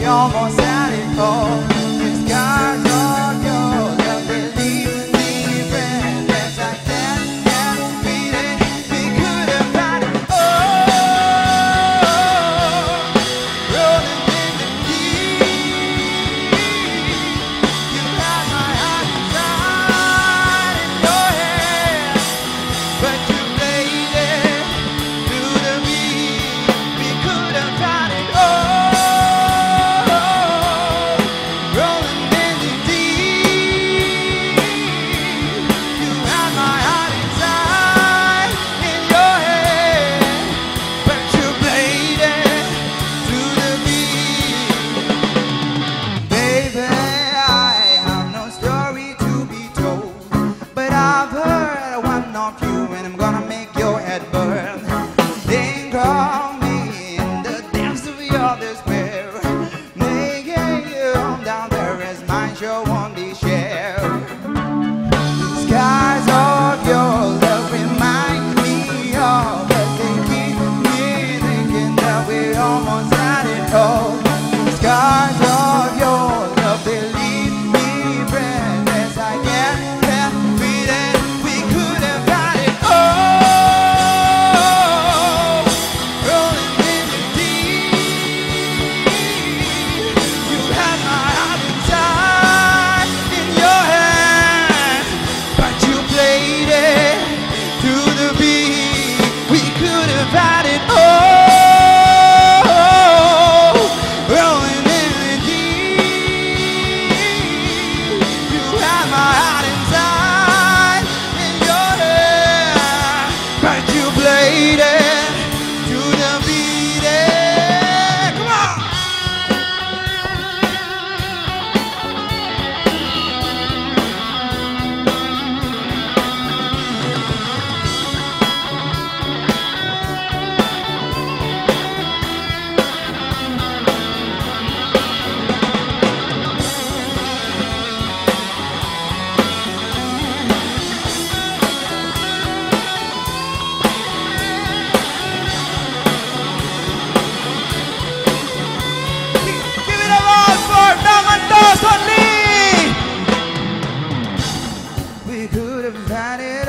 we almost had it all. The skies are yours, and believe me, friend, yes I can't beat it. We could have had it all, rolling in the deep. You had my heart inside in your hand, but you played it through the beat. We could have had it all, rolling in the deep. You had my heart inside in your hand, but you played it through the beat. Baby, I have no story to be told, but I've heard one of you, and I'm gonna make your head burn. Think of me in the depths of your despair, making you down there as mine sure won't be shared. The skies of your love remind me of, but they keep me thinking that we almost had it all. The skies of your love, they leave me breathless. I can't beat it. We could have had it all, rolling in the deep. You had my heart inside in your hand, but you played it through the beat. We could have had it all, rolling in the deep. You had my heart inside in your hand, but you played it through the beat. Come on! Give it up for Namantos only. We could have had it